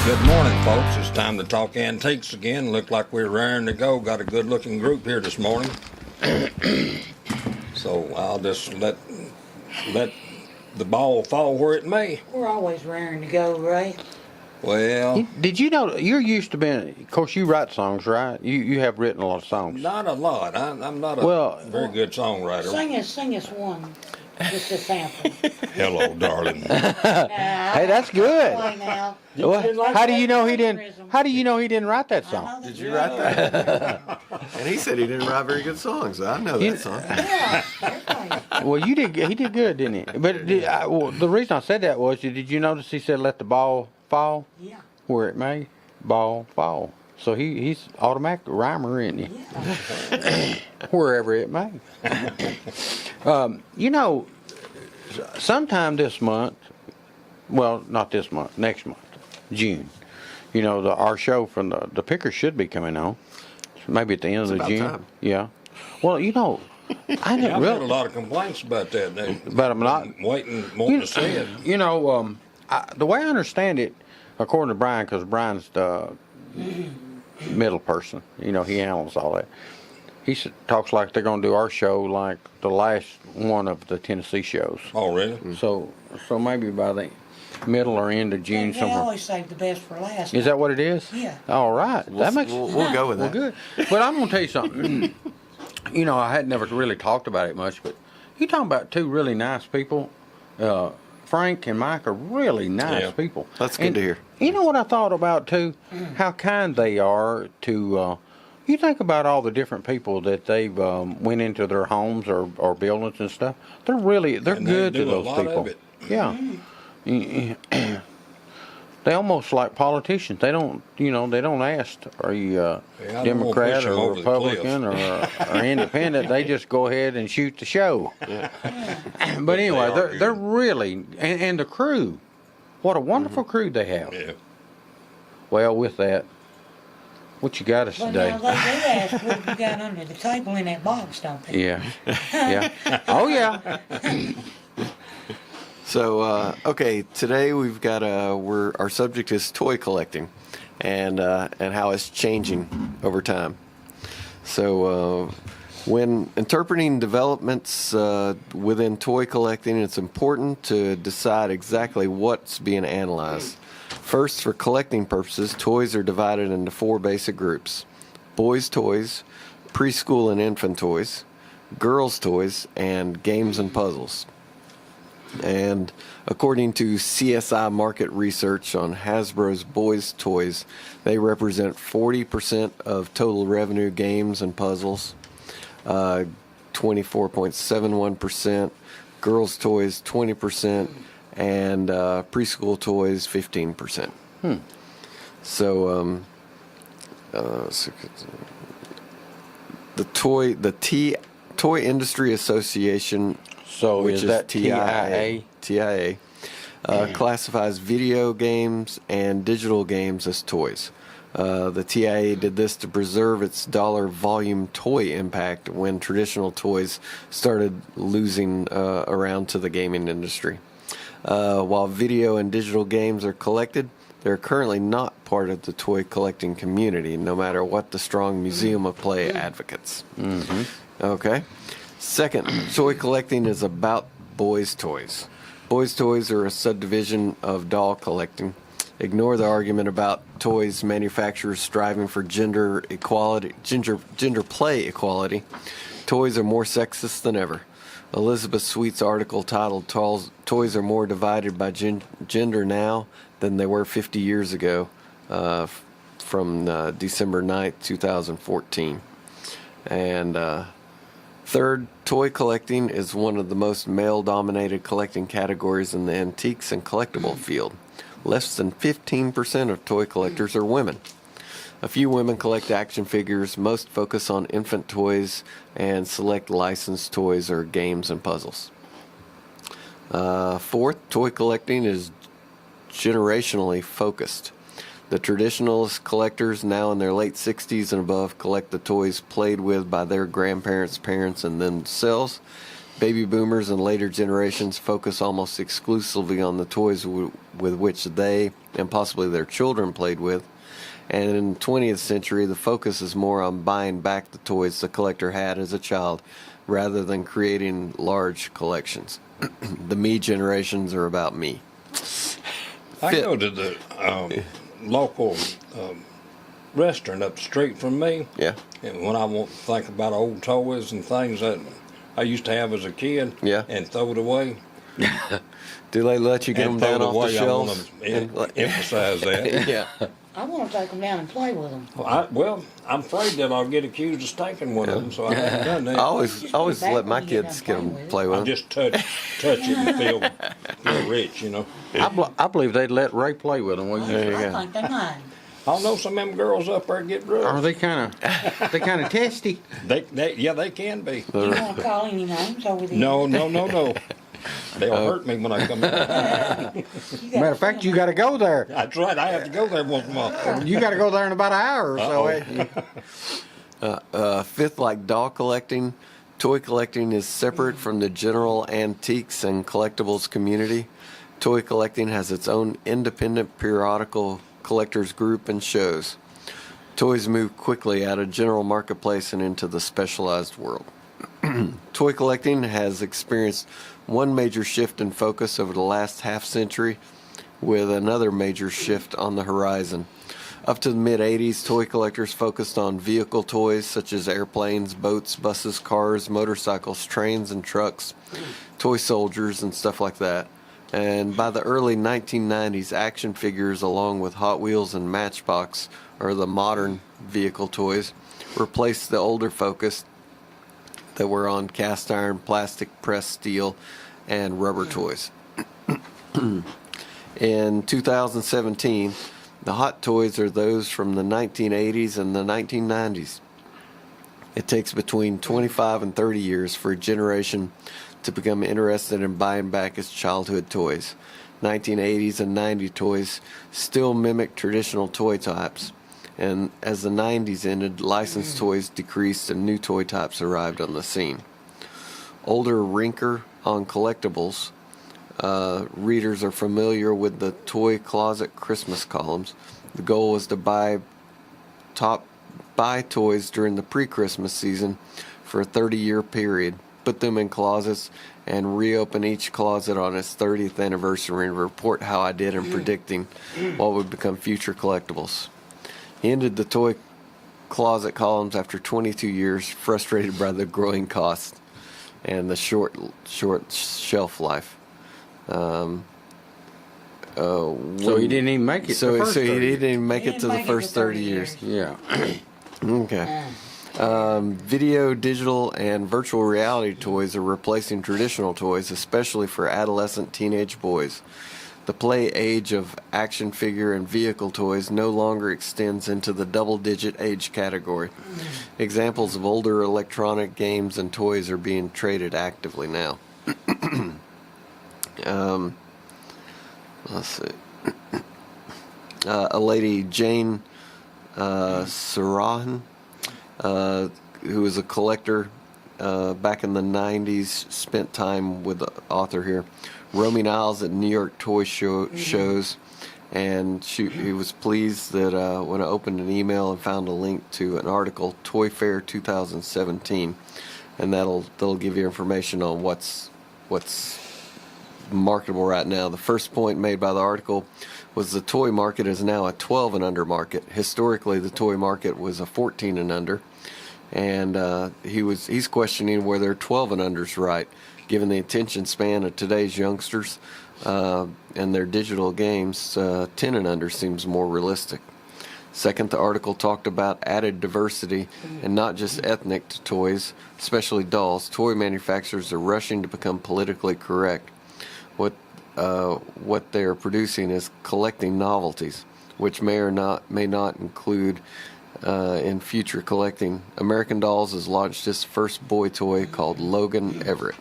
Good morning, folks. It's time to talk antiques again. Look like we're raring to go. Got a good-looking group here this morning. So I'll just let the ball fall where it may. We're always raring to go, right? Well, Did you know you're used to being? Of course, you write songs, right? You have written a lot of songs. not a lot. I'm not a very good songwriter. Sing us one. Just a sample. Hello, darling. Hey, that's good. Play now. Well, how do you know he didn't? How do you know he didn't write that I know song? that Did you write that? And he said he didn't write very good songs. I know that song. Yeah, everybody. Well, you did. He did good, didn't he? But the reason I said that was, did you notice he said, "Let the ball fall Yeah. where it may, ball fall." So he's automatic rhymer, isn't he? Yeah. Wherever it may. You know, sometime this month, well, not this month, next month, June, you know, our show from the Pickers should be coming on. Maybe at the end of June. Time. Yeah. Well, you know, I didn't I've really. had a lot of complaints about that. But I'm not. Wanting to say it. You know, the way I understand it, according to Brian, because Brian's the middle person, you know, he handles all that. He talks like they're going to do our show like the last one of the Tennessee shows. Oh, really? So maybe by the middle or end of June They somewhere. always save the best for last. Is that what it is? Yeah. All right. That makes. We'll go with Well, that. good. But I'm going to tell you something. You know, I had never really talked about it much, but you talking about two really nice people. Frank and Mike are really nice Yeah. people. That's good to hear. You know what I thought about too? How kind they are to. You think about all the different people that they've went into their homes or buildings and stuff. They're And they good do to a those lot of people. it. Yeah. They almost like politicians. They don't, they don't ask, are you I don't wanna Democrat push 'em or over the Republican or independent? They just go ahead and shoot the show. But anyway, They are they're good. really, and the crew, what a wonderful crew they have. Yeah. Well, with that, what you got us But today? now they do ask what you got under the table in that box, don't they? Yeah, yeah. Oh yeah. So, okay, today we've got our subject is toy collecting, and how it's changing over time. So, when interpreting developments within toy collecting, it's important to decide exactly what's being analyzed. First, for collecting purposes, toys are divided into four basic groups: boys' toys, preschool and infant toys, girls' toys, and games and puzzles. And according to CSI market research on Hasbro's boys' toys, they represent 40% of total revenue. Games and puzzles, 24.71%, girls' toys 20%, and preschool toys 15%. So, the Toy Industry Association, So which is that TIA? TIA, classifies video games and digital games as toys. The TIA did this to preserve its dollar volume toy impact when traditional toys started losing around to the gaming industry. While video and digital games are collected, they're currently not part of the toy collecting community, no matter what the strong museum of play advocates. Okay. Second, toy collecting is about boys' toys. Boys' toys are a subdivision of doll collecting. Ignore the argument about toys manufacturers striving for gender equality, gender play equality. Toys are more sexist than ever. Elizabeth Sweet's article titled "Toys Are More Divided by Gender Now Than They Were 50 Years Ago" from December 9th, 2014. And third, toy collecting is one of the most male-dominated collecting categories in the antiques and collectible field. Less than 15% of toy collectors are women. A few women collect action figures. Most focus on infant toys and select licensed toys or games and puzzles. Fourth, toy collecting is generationally focused. The traditionalist collectors, now in their late 60s and above, collect the toys played with by their grandparents, parents, and themselves. Baby boomers and later generations focus almost exclusively on the toys with which they and possibly their children played with. And in the 20th century, the focus is more on buying back the toys the collector had as a child rather than creating large collections. The me generations are about me. I go to the local restaurant up the street from me. Yeah. And when I want to think about old toys and things that I used to have as a kid, Yeah. and throw it away. Do they let you get and them down throw it off the away, I shelves? want to emphasize that. Yeah. I want to take them down and play with them. Well, I'm afraid that I'll get accused of stinking one of them, so I haven't done that. I always let my kids get them play with I them. just touch it and feel rich, you know. I believe they'd let Ray play with them. There you go. I think they might. I know some of them girls up there get rough. Are they kind of testy? Yeah, they can be. You want to call any names over there? No. They'll hurt me when I come in. Matter of fact, you got to go there. That's right. I have to go there once in a while. You got to go there in about an hour or so. Fifth, like doll collecting, toy collecting is separate from the general antiques and collectibles community. Toy collecting has its own independent periodical collectors group and shows. Toys move quickly out of general marketplace and into the specialized world. Toy collecting has experienced one major shift in focus over the last half century, with another major shift on the horizon. Up to the mid-'80s, toy collectors focused on vehicle toys such as airplanes, boats, buses, cars, motorcycles, trains, and trucks, toy soldiers, and stuff like that. And by the early 1990s, action figures along with Hot Wheels and Matchbox, or the modern vehicle toys, replaced the older focus that were on cast iron, plastic, pressed steel, and rubber toys. In 2017, the hot toys are those from the 1980s and the 1990s. It takes between 25 and 30 years for a generation to become interested in buying back its childhood toys. 1980s and 90 toys still mimic traditional toy types, and as the 90s ended, licensed toys decreased and new toy types arrived on the scene. Older ranker on collectibles, readers are familiar with the toy closet Christmas columns. The goal was to buy toys during the pre-Christmas season for a 30-year period, put them in closets, and reopen each closet on its 30th anniversary and report how I did in predicting what would become future collectibles. He ended the toy closet columns after 22 years, frustrated by the growing cost and the short shelf life. So he didn't even make it. So the first he 30. didn't even make it to the first 30 years. Yeah. Okay. Video, digital, and virtual reality toys are replacing traditional toys, especially for adolescent teenage boys. The play age of action figure and vehicle toys no longer extends into the double-digit age category. Examples of older electronic games and toys are being traded actively now. Let's see. A lady, Jane Sarahan, who was a collector back in the 90s, spent time with the author here, roaming aisles at New York toy shows, and he was pleased that when I opened an email and found a link to an article, Toy Fair 2017, and that'll give you information on what's marketable right now. The first point made by the article was the toy market is now a 12 and under market. Historically, the toy market was a 14 and under, and he's questioning whether 12 and under's right, given the attention span of today's youngsters and their digital games. 10 and under seems more realistic. Second, the article talked about added diversity and not just ethnic to toys, especially dolls. Toy manufacturers are rushing to become politically correct. What they are producing is collecting novelties, which may not include in future collecting. American Dolls has launched its first boy toy called Logan Everett.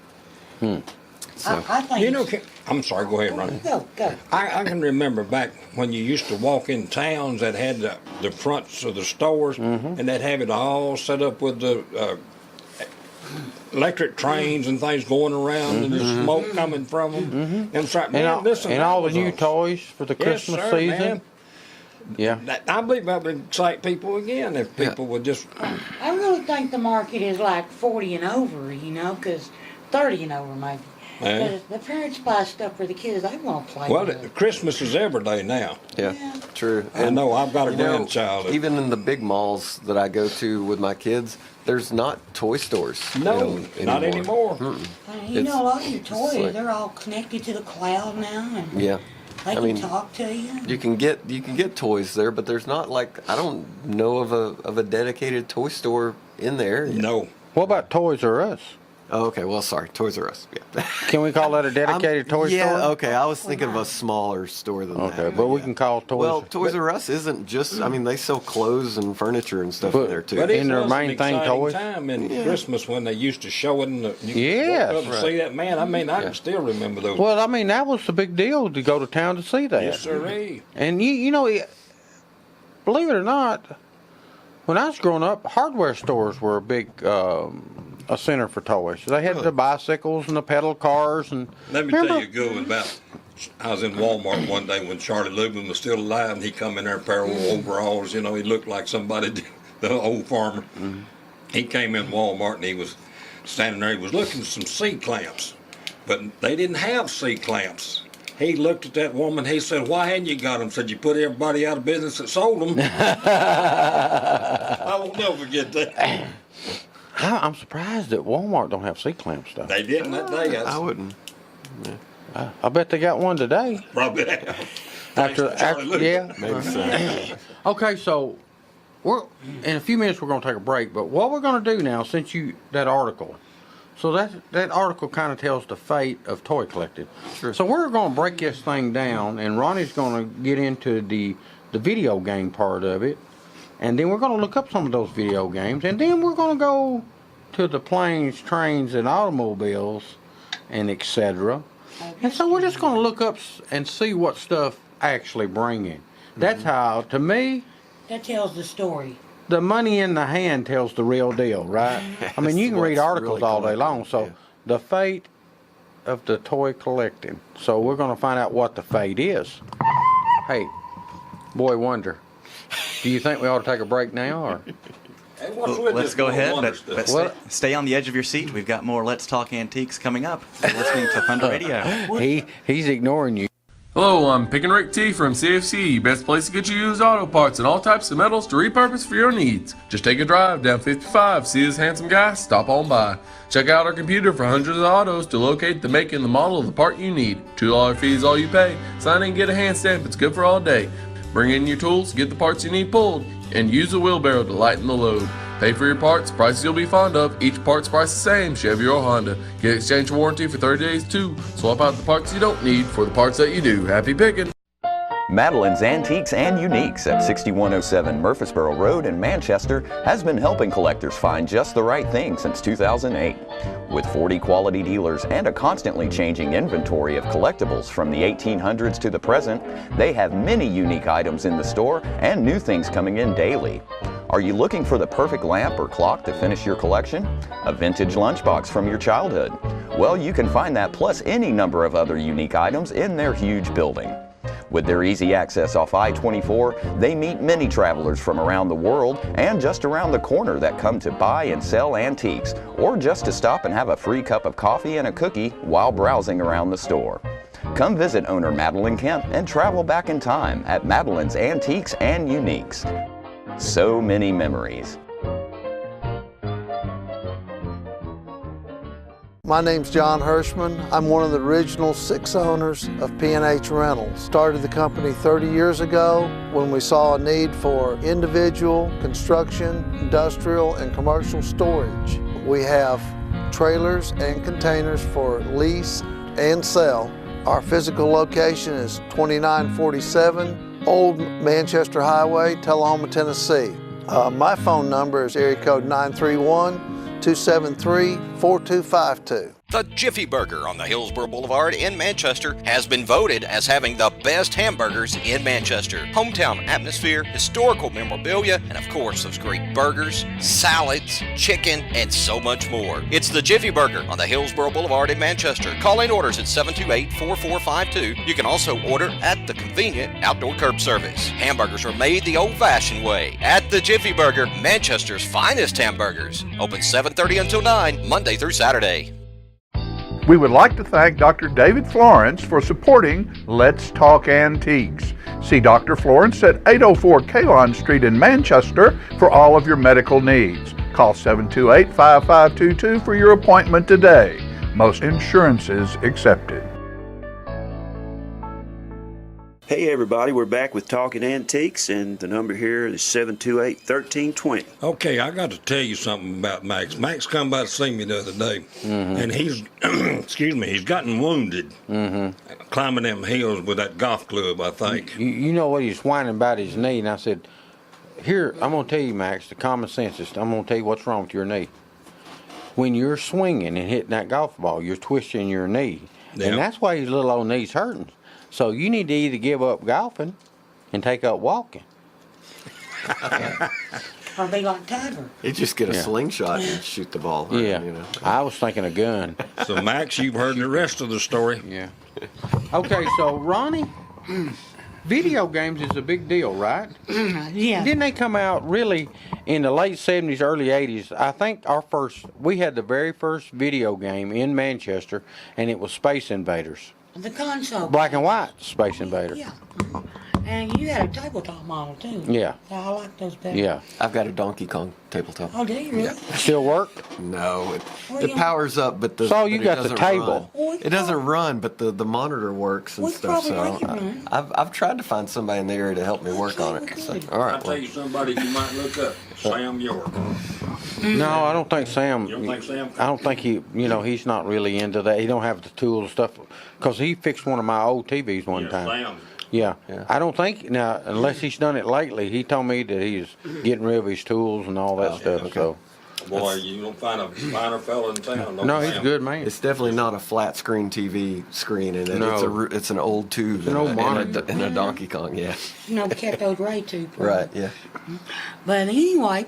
So, I think You know, I'm sorry, go ahead, Ronnie. Go. I can remember back when you used to walk in towns that had the fronts of the stores, and they'd have it all set up with the electric trains and things going around and the smoke coming from them. And it's like, man, and all the new toys for the Christmas season. Man. Yeah. I believe that would excite people again if people would just. I really think the market is like 40 and over, because 30 and over maybe. Yeah. Because the parents buy stuff for the kids they want to play Well, with. Christmas is every day now. Yeah, true. I know I've got a grandchild. Even in the big malls that I go to with my kids, there's not toy stores. No, not anymore. A lot of your toys, like- they're all connected to the cloud now, and Yeah. they can talk to you. You can get toys there, but there's not I don't know of a dedicated toy store in there. No. What about Toys R Us? Oh, okay. Well, sorry, Toys R Us. Yeah. Can we call that a dedicated toy store? Yeah. Okay. I was thinking of a smaller store than that. Okay, but we can call Toys. Well, Toys R Us isn't just. I mean, they sell clothes and furniture and stuff in there too. But it In their was main an thing, exciting toys? time in Christmas when they used to show it. Yes. You see that, man. I mean, I can still remember those. Well, I mean, that was the big deal to go to town to see that. Yes, sirree. And believe it or not, when I was growing up, hardware stores were a big a center for toys. They had the bicycles and the pedal cars and. Let me tell you a good one about. I was in Walmart one day when Charlie Lubin was still alive, and he come in there in a pair of overalls. He looked like somebody, the old farmer. Mm-hmm. He came in Walmart and he was standing there. He was looking for some C-clamps, but they didn't have C-clamps. He looked at that woman. He said, "Why hadn't you got them?" Said, "You put everybody out of business that sold them." I will never forget that. I'm surprised that Walmart don't have C-clamp stuff. They didn't that day. I wouldn't. I bet they got one today. Probably After yeah. Maybe so. Okay, so in a few minutes we're going to take a break. But what we're going to do now, since that article, so that article kind of tells the fate of toy collecting. Sure. So we're going to break this thing down, and Ronnie's going to get into the video game part of it. And then we're going to look up some of those video games. And then we're going to go to the planes, trains, and automobiles, and etc. And so we're just going to look up and see what stuff actually bring in. That's how, to me, That tells the story. the money in the hand tells the real deal, right? I mean, you can read articles all day long. So the fate of the toy collecting. So we're going to find out what the fate is. Hey, boy wonder. Do you think we ought to take a break now, or? Hey, what's with Let's this go little ahead, wonder but stuff? stay on the edge of your seat. We've got more Let's Talk Antiques coming up. You're listening to Thunder Radio. He's ignoring you. Hello, I'm Pick and Rick T from CFC, best place to get you used auto parts and all types of metals to repurpose for your needs. Just take a drive down 55, see this handsome guy, stop on by. Check out our computer for hundreds of autos to locate the make and the model of the part you need. $2 fee is all you pay. Sign in and get a hand stamp, it's good for all day. Bring in your tools, get the parts you need pulled, and use a wheelbarrow to lighten the load. Pay for your parts, prices you'll be fond of. Each part's price the same, Chevy or Honda. Get exchange warranty for 30 days too. Swap out the parts you don't need for the parts that you do. Happy picking! Madeline's Antiques and Uniques at 6107 Murfreesboro Road in Manchester has been helping collectors find just the right thing since 2008. With 40 quality dealers and a constantly changing inventory of collectibles from the 1800s to the present, they have many unique items in the store and new things coming in daily. Are you looking for the perfect lamp or clock to finish your collection? A vintage lunchbox from your childhood? Well, you can find that plus any number of other unique items in their huge building. With their easy access off I-24, they meet many travelers from around the world and just around the corner that come to buy and sell antiques, or just to stop and have a free cup of coffee and a cookie while browsing around the store. Come visit owner Madeline Kemp and travel back in time at Madeline's Antiques and Uniques. So many memories. My name's John Hirschman. I'm one of the original 6 owners of P&H Rentals. Started the company 30 years ago when we saw a need for individual, construction, industrial, and commercial storage. We have trailers and containers for lease and sell. Our physical location is 2947 Old Manchester Highway, Tullahoma, Tennessee. My phone number is area code 931-273-4252. The Jiffy Burger on the Hillsborough Boulevard in Manchester has been voted as having the best hamburgers in Manchester. Hometown atmosphere, historical memorabilia, and of course those great burgers, salads, chicken, and so much more. It's the Jiffy Burger on the Hillsborough Boulevard in Manchester. Call in orders at 728-4452. You can also order at the convenient outdoor curb service. Hamburgers are made the old-fashioned way at the Jiffy Burger, Manchester's finest hamburgers. Open 7:30 until 9, Monday through Saturday. We would like to thank Dr. David Florence for supporting Let's Talk Antiques. See Dr. Florence at 804 Kalon Street in Manchester for all of your medical needs. Call 728-5522 for your appointment today. Most insurances accepted. Hey everybody, we're back with Talking Antiques, and the number here is 728-1320. Okay, I got to tell you something about Max. Max come by to see me the other day, and he's, he's gotten wounded climbing them hills with that golf club, I think. You know what, he's whining about his knee, and I said, here, I'm going to tell you, Max, the common sense is, I'm going to tell you what's wrong with your knee. When you're swinging and hitting that golf ball, you're twisting your knee, and that's why his little old knee's hurting. So you need to either give up golfing and take up walking. Or be like Tiger. You just get a slingshot and shoot the ball. Right? Yeah. You know. I was thinking a gun. So, Max, you've heard the rest of the story. Yeah. Okay, so, Ronnie, video games is a big deal, right? Yeah. Didn't they come out really in the late 70s, early 80s? I think we had the very first video game in Manchester, and it was Space Invaders. The console. Black and white Space Invader. Yeah. And you had a tabletop model, too. Yeah. I like those better. Yeah. I've got a Donkey Kong tabletop. Oh, do you really? Still work? No, it powers up, but So you but got it the doesn't table. run. It doesn't run, but the monitor works and We stuff. probably So make it run. I've tried to find somebody in the area to help me work on it. So, all right. I'll tell you somebody you might look up, Sam York. No, I don't think Sam. You don't think Sam? I don't think he's not really into that. He don't have the tools and stuff. Because he fixed one of my old TVs one time. Sam. Yeah. I don't think, now, unless he's done it lately, he told me that he's getting rid of his tools and all that stuff. okay. So. Boy, you don't find a finer fella in town. No, he's a good man. It's definitely not a flat screen TV screen in it. No. It's an old tube It's an old monitor. in a Donkey Kong, yeah. Cathode ray tube. Right, yeah. But anyway,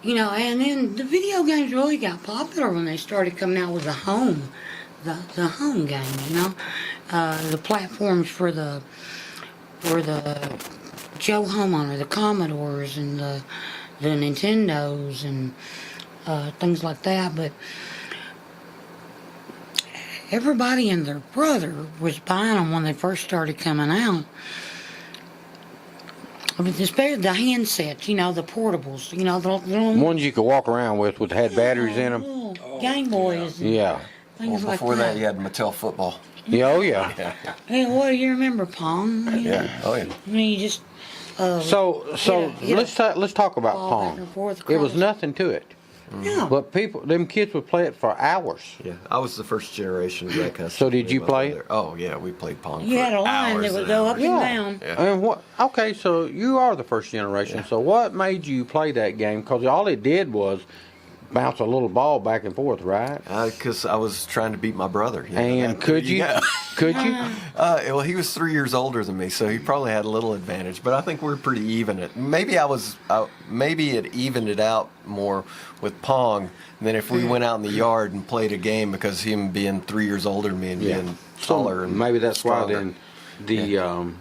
and then the video games really got popular when they started coming out with the home game, the platforms for the Joe Homeowner, the Commodores, and the Nintendos and things like that. But everybody and their brother was buying them when they first started coming out. I mean, especially the handsets, the portables, the ones you could walk around with had batteries in them. Game Boys. Yeah. Things like Before that, that. you had Mattel football. Yeah, oh yeah. Hey, what do you remember, Pong? Yeah. Oh yeah. I mean, you just. So let's talk about ball back Pong. and forth It was across. nothing to it. No. But them kids would play it for hours. Yeah, I was the first generation of that kind of So stuff. did you My play brother. it? Oh yeah, we played Pong. You for had a line hours that would and go hours. up and down. And what? Okay, so you are the first generation. Yeah. So what made you play that game? Because all it did was bounce a little ball back and forth, right? Because I was trying to beat my brother. And could you? Yeah. Could you? Well, he was 3 years older than me, so he probably had a little advantage. But I think we're pretty even. Maybe it evened it out more with Pong than if we went out in the yard and played a game because him being 3 years older than me and being taller. And maybe that's stronger. why then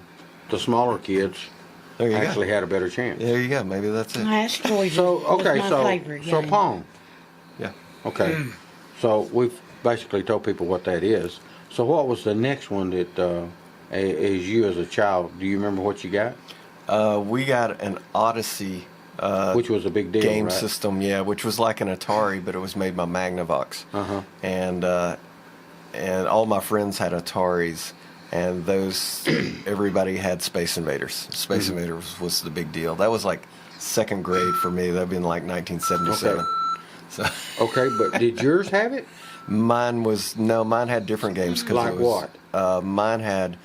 the smaller kids There you actually go. had a better chance. There you go. Maybe that's it. That's toys. So was okay, my favorite so game. Pong. Yeah. Okay. So we've basically told people what that is. So what was the next one that as you as a child, do you remember what you got? We got an Odyssey. Which was a big deal, game right? system, yeah, which was like an Atari, but it was made by Magnavox. Uh-huh. And all my friends had Ataris, and everybody had Space Invaders. Space Invaders was the big deal. That was like second grade for me. That'd been like 1977. Okay. So Okay, but did yours have it? mine had different games. Like what? Mine had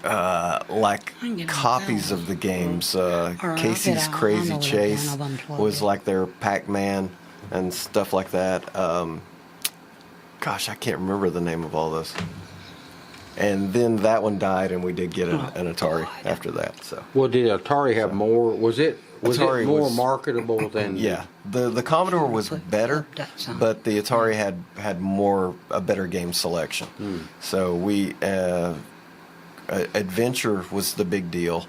like I can get copies them. of the games. I'll Casey's get out. I Crazy know what Chase I've unplugged was it. like their Pac-Man and stuff like that. gosh, I can't remember the name of all those. And then that one died, and we did get an Atari after that. So. Well, did Atari have more? Was it Atari more was- marketable than? Yeah, the Commodore was better, but the Atari had a better game selection. So we adventure was the big deal,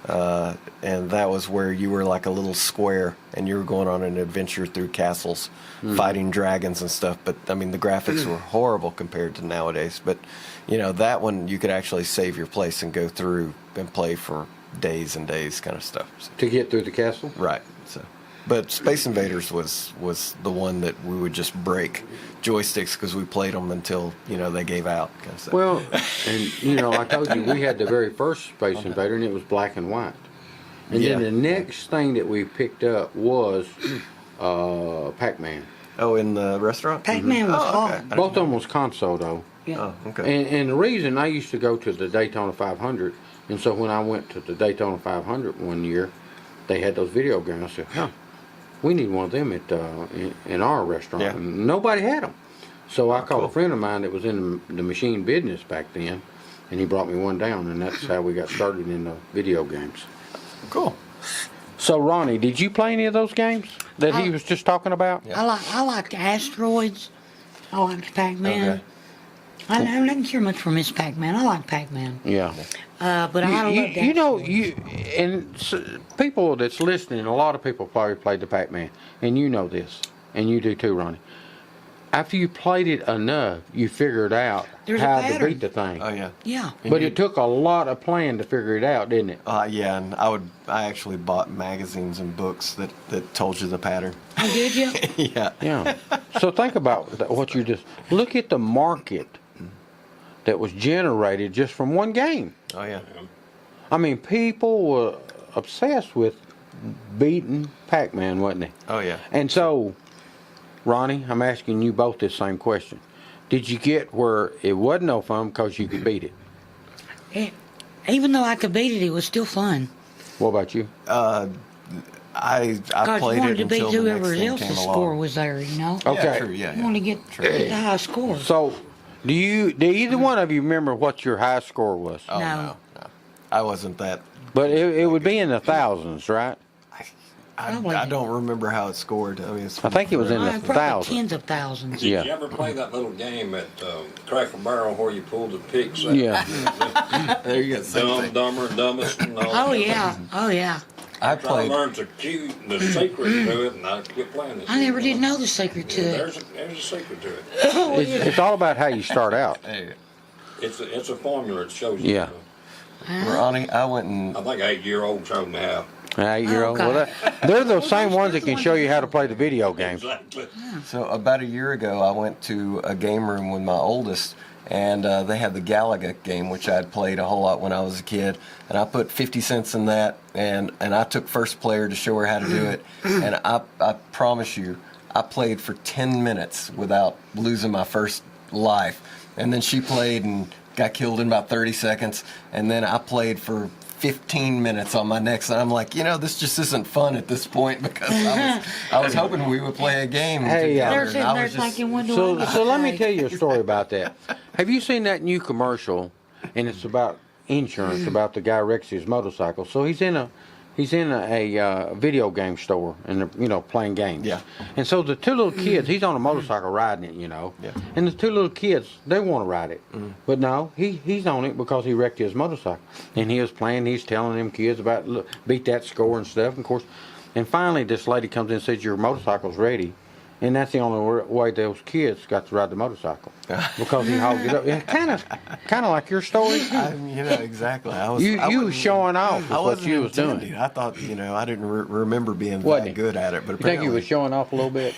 and that was where you were like a little square, and you were going on an adventure through castles, fighting dragons and stuff. But I mean, the graphics were horrible compared to nowadays. But you know, that one you could actually save your place and go through and play for days and days, kind of stuff. So. To get through the castle? Right. So, but Space Invaders was the one that we would just break joysticks because we played them until they gave out, kind of stuff. Well, and I told you we had the very first Space Invader, and it was black and white. And then the next thing that we picked up was Pac-Man. Oh, in the restaurant? Pac-Man was hard. Both of them was console though. Yeah. Oh, okay. And the reason I used to go to the Daytona 500, and so when I went to the Daytona 500 one year, they had those video games. I said, we need one of them at in our restaurant. Yeah. And nobody had them. So I called a friend of mine that was in the machine business back then, and he brought me one down, and that's how we got started in the video games. Cool. So Ronnie, did you play any of those games that he was just talking about? I liked Asteroids. I liked Pac-Man. Okay. I didn't care much for Miss Pac-Man. I like Pac-Man. Yeah. But I loved people that's listening, a lot of people probably played the Pac-Man, and you know this, and you do too, Ronnie. After you played it enough, you figured out There's how a to pattern. beat the thing. Oh yeah. Yeah. But it took a lot of playing to figure it out, didn't it? Yeah, and I actually bought magazines and books that told you the pattern. Oh, did you? Yeah. Yeah. So think about what you just look at the market that was generated just from one game. Oh yeah. I mean, people were obsessed with beating Pac-Man, wasn't they? Oh yeah. And so, Ronnie, I'm asking you both this same question. Did you get where it wasn't no fun because you could beat it? Even though I could beat it, it was still fun. What about you? I Because played you wanted it to beat until the next whoever thing else's came score along. was there, you know? Okay. Yeah, true, yeah, You want to get the high score. So, do either one of you remember what your high score was? Oh, no. I wasn't that. But it would be in the thousands, right? I don't remember how it scored. I mean, I think it was in the Probably thousands. tens of thousands. Yeah. Did you ever play that little game at Cracker Barrel where you pulled the picks? Yeah. There you go. Same Dumb, thing. Dumber, Dumbest. And all Oh, that. yeah. Oh, yeah. I I played. learned the secret to it, and I quit playing it. I never did know the secret to it. There's a secret to it. It's all about how you start out. Hey, It's a formula. It shows you. Yeah. Ronnie, I went and I think 8-year-old showed me how. 8-year-old. Okay. Well, they're the same ones that can show you how to play the video games. Exactly. so about a year ago, I went to a game room with my oldest, and they had the Galaga game, which I'd played a whole lot when I was a kid. And I put 50 cents in that, and I took first player to show her how to do it. And I promise you, I played for 10 minutes without losing my first life. And then she played and got killed in about 30 seconds. And then I played for 15 minutes on my next, and I'm like, this just isn't fun at this point because I was hoping we would play a game Hey, together. They're and sitting I there was just, thinking, when do I So let me tell you a story about that. Have you seen that new commercial? And it's about insurance, about the guy wrecks his motorcycle. So he's in a video game store and playing games. Yeah. And so the two little kids, he's on a motorcycle riding it, Yeah. And the two little kids, they want to ride it, but no, he's on it because he wrecked his motorcycle. And he was playing. He's telling them kids about beat that score and stuff. And of course, and finally this lady comes in and says your motorcycle's ready. And that's the only way those kids got to ride the motorcycle because he hogged it up. Yeah, kind of like your story. exactly. I was You was showing off with I what wasn't you was doing. intending. I thought, I didn't remember being Wasn't that he? good at it, but You think apparently he was showing off a little bit?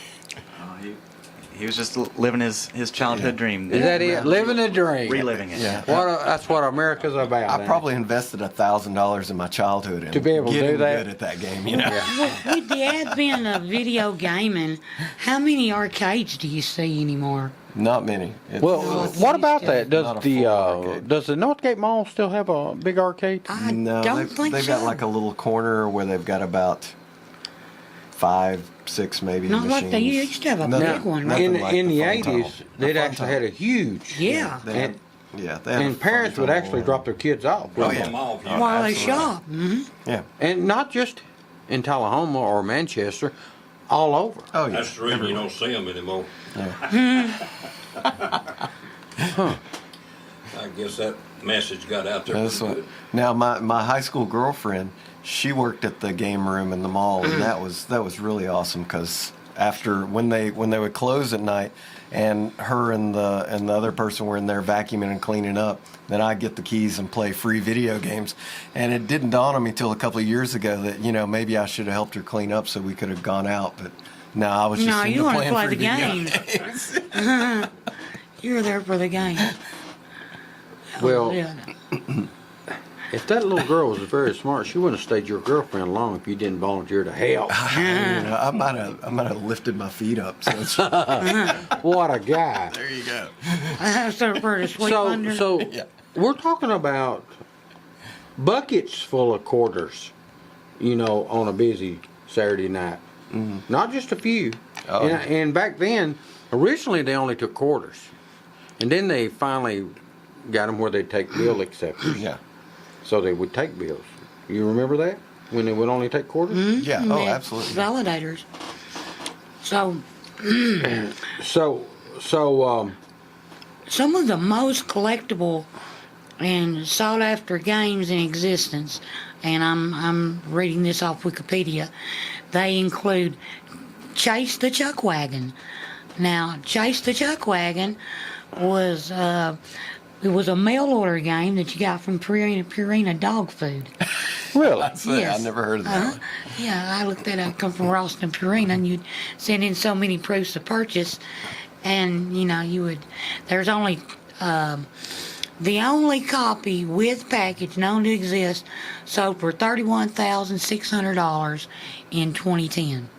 He was just living his childhood dream. Is that it? Living a dream. Reliving it. Yeah. That's what America's about. I ain't it? probably invested $1,000 in my childhood in To be able to getting do that? good at that game. With the advent of video gaming, how many arcades do you see anymore? Not many. Well, what about that? Not a full arcade. Does the Northgate Mall still have a big arcade? I no, don't think they've so. got like a little corner where they've got about 5, 6 maybe Not machines. like they used to have a Nothing- big one, nothing right? like in the fun tunnel. 80s, they'd The fun actually had a huge. Yeah. They had, they had a And parents fun would tunnel actually and- drop their kids off. Oh, yeah. While they absolutely. shop. Yeah. And not just in Tullahoma or Manchester, all over. Oh yeah. That's the reason you don't see them anymore. I guess that message got out there. That's pretty what. good. Now my high school girlfriend, she worked at the game room in the mall, and that was really awesome because after when they would close at night, and her and the other person were in there vacuuming and cleaning up, then I'd get the keys and play free video games. And it didn't dawn on me till a couple of years ago that maybe I should have helped her clean up so we could have gone out, but. No, I was just No, into you want to playing play free the video games. games. You're there for the game. Well, Yeah. if that little girl was very smart, she wouldn't have stayed your girlfriend long if you didn't volunteer to help. I might have lifted my feet up. So it's, What a guy. there you go. So for the sweep under. So we're talking about buckets full of quarters, on a busy Saturday night. Not just a few. Oh. And back then, originally they only took quarters. And then they finally got them where they'd take bill acceptors. Yeah. So they would take bills. You remember that? When they would only take quarters? Yeah. Mm, Oh, yeah, absolutely. Validators. So some of the most collectible and sought after games in existence, and I'm reading this off Wikipedia, they include Chase the Chuck Wagon. Now, Chase the Chuck Wagon was it was a mail order game that you got from Purina dog food. Really? Yes. I never heard of that. Yeah, I looked that up. Come from Ralston and Purina, and you'd send in so many proofs of purchase, and you would. There's only the only copy with package known to exist sold for $31,600 in 2010.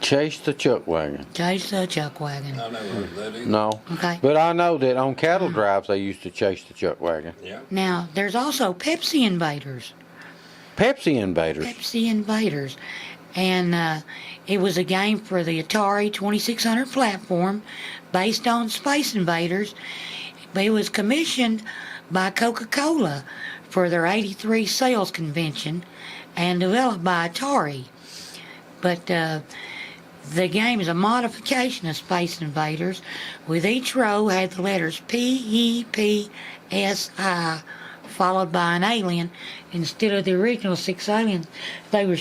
Chase the Chuck Wagon. Chase the Chuck Wagon. I never heard of that either. No. Okay. But I know that on cattle drives they used to chase the Chuck Wagon. Yeah. Now, there's also Pepsi Invaders. Pepsi Invaders. Pepsi Invaders. And it was a game for the Atari 2600 platform based on Space Invaders. But it was commissioned by Coca-Cola for their 83 sales convention and developed by Atari. But the game is a modification of Space Invaders, with each row had the letters P-E-P-S-I followed by an alien. Instead of the original 6 aliens, Coke was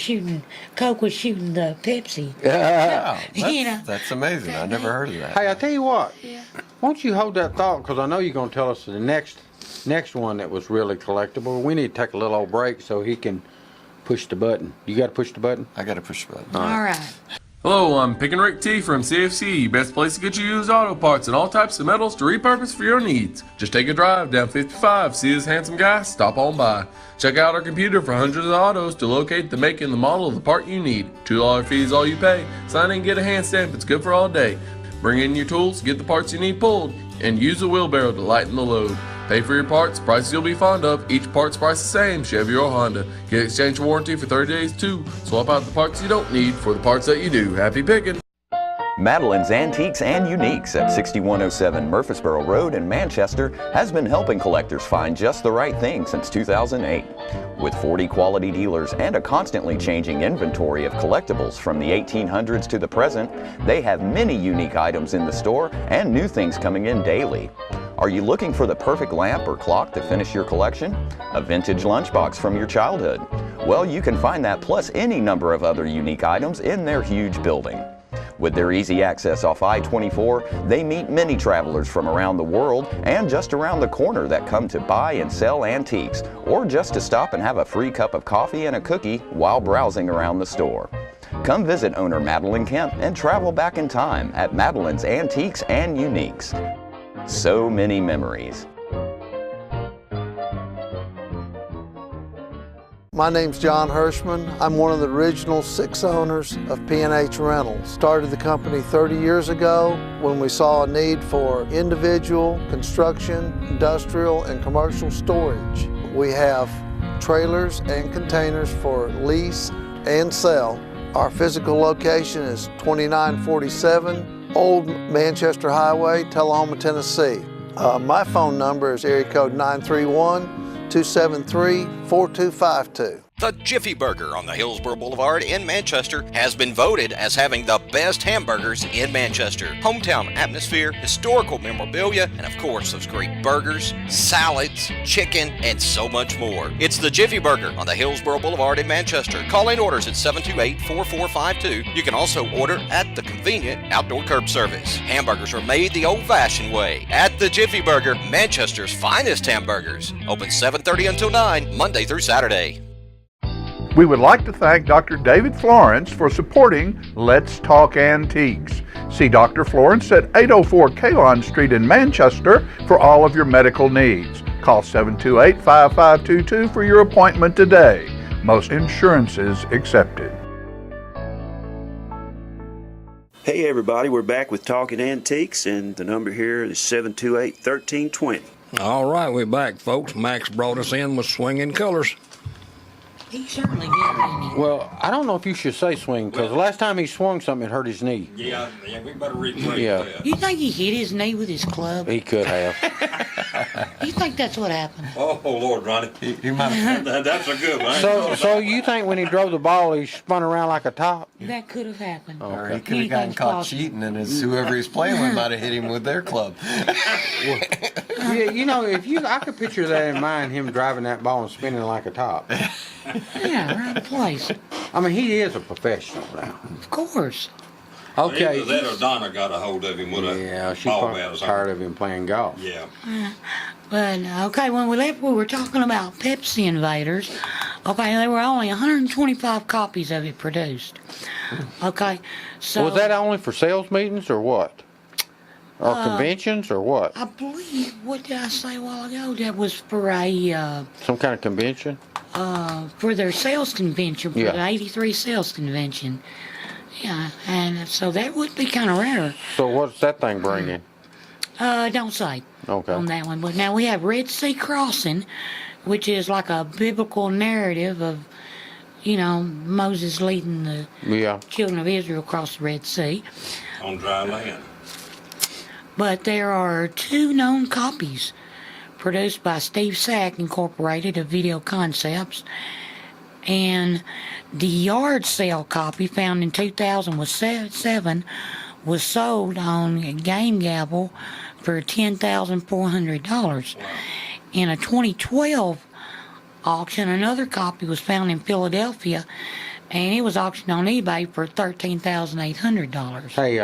shooting the Pepsi. Wow, You know. that's amazing. I never heard of that. Hey, I tell you what. Why don't you hold that thought? Because I know you're going to tell us the next one that was really collectible. We need to take a little old break so he can push the button. You got to push the button? I got to push the button. All right. Hello, I'm Pickin' Rick T from CFC, best place to get you used auto parts and all types of metals to repurpose for your needs. Just take a drive down 55, see this handsome guy, stop on by. Check out our computer for hundreds of autos to locate the make and the model of the part you need. $2 fee is all you pay. Sign in and get a hand stamp, it's good for all day. Bring in your tools, get the parts you need pulled, and use a wheelbarrow to lighten the load. Pay for your parts, prices you'll be fond of. Each part's price the same, Chevy or Honda. Get exchange warranty for 30 days too. Swap out the parts you don't need for the parts that you do. Happy picking! Madeline's Antiques and Uniques at 6107 Murfreesboro Road in Manchester has been helping collectors find just the right thing since 2008. With 40 quality dealers and a constantly changing inventory of collectibles from the 1800s to the present, they have many unique items in the store and new things coming in daily. Are you looking for the perfect lamp or clock to finish your collection? A vintage lunchbox from your childhood? Well, you can find that plus any number of other unique items in their huge building. With their easy access off I-24, they meet many travelers from around the world and just around the corner that come to buy and sell antiques, or just to stop and have a free cup of coffee and a cookie while browsing around the store. Come visit owner Madeline Kemp and travel back in time at Madeline's Antiques and Uniques. So many memories. My name's John Hirschman. I'm one of the original 6 owners of P&H Rentals. Started the company 30 years ago when we saw a need for individual, construction, industrial, and commercial storage. We have trailers and containers for lease and sell. Our physical location is 2947 Old Manchester Highway, Tullahoma, Tennessee. My phone number is area code 931-273-4252. The Jiffy Burger on the Hillsborough Boulevard in Manchester has been voted as having the best hamburgers in Manchester. Hometown atmosphere, historical memorabilia, and of course those great burgers, salads, chicken, and so much more. It's the Jiffy Burger on the Hillsborough Boulevard in Manchester. Call in orders at 728-4452. You can also order at the convenient outdoor curb service. Hamburgers are made the old-fashioned way at the Jiffy Burger, Manchester's finest hamburgers. Open 7:30 until 9, Monday through Saturday. We would like to thank Dr. David Florence for supporting Let's Talk Antiques. See Dr. Florence at 804 Kalon Street in Manchester for all of your medical needs. Call 728-5522 for your appointment today. Most insurances accepted. Hey everybody, we're back with Talking Antiques, and the number here is 728-1320. All right, we're back, folks. Max brought us in with swinging colors. He certainly did, didn't he? Well, I don't know if you should say swing, because the last time he swung something, it hurt his knee. Yeah, we better rephrase that. You think he hit his knee with his club? He could have. You think that's what happened? Oh, Lord, Ronnie. You might have. That's a good one. So you think when he drove the ball, he spun around like a top? That could have happened. Or he could have gotten caught cheating, and whoever he's playing with might have hit him with their club. Yeah, you know, I could picture that in mind, him driving that ball and spinning like a top. Yeah, right place. I mean, he is a professional now. Of course. Okay. Either that or Donna got a hold of him with Yeah, a she's ball bat or something. tired of him playing golf. Yeah. But, okay, when we left, we were talking about Pepsi Invaders. Okay, there were only 125 copies of it produced. Okay, so... Was that only for sales meetings or what? Or conventions or what? I believe, what did I say a while ago? That was for a... Some kind of convention? For their sales convention, for Yeah. the 83 sales convention. Yeah, and so that would be kind of rare. So what's that thing bringing? Don't say Okay. on that one. But now we have Red Sea Crossing, which is like a biblical narrative of, Moses leading the children of Israel across the Red Sea. On dry land. But there are 2 known copies produced by Steve Sack Incorporated of Video Concepts, and the yard sale copy found in 2007 was sold on Game Gabble for $10,400. In a 2012 auction, another copy was found in Philadelphia, and it was auctioned on eBay for $13,800. Hey,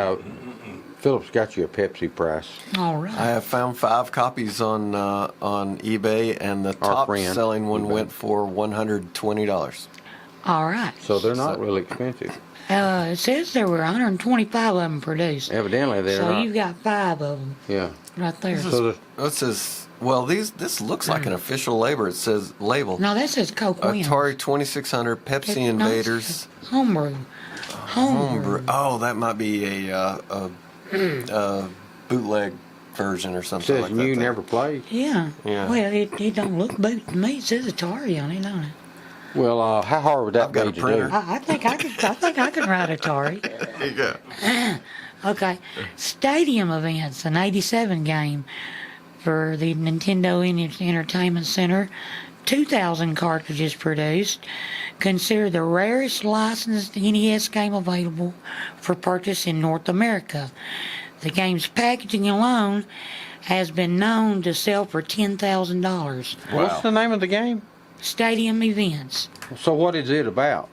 Philip's got you a Pepsi price. All right. I have found 5 copies on eBay, and the top selling one went for $120. All right. So they're not really expensive. It says there were 125 of them produced. Evidently, they're so not. you've got 5 of them. Yeah. Right there. It says, well, this looks like an official label. It says label. No, that says Coke Wins. Atari 2600, Pepsi Invaders. Homebrew. Oh, that might be a bootleg version or something Says like that. you never played. Yeah. Yeah. Well, it don't look boot to me. It says Atari on it, don't it? Well, how hard would that I've got be a to printer. do? I think I could write Atari. There you go. Okay. Stadium Events, an 87 game for the Nintendo Entertainment Center. 2,000 cartridges produced. Considered the rarest licensed NES game available for purchase in North America. The game's packaging alone has been known to sell for $10,000. What's the name of the game? Stadium Events. So what is it about?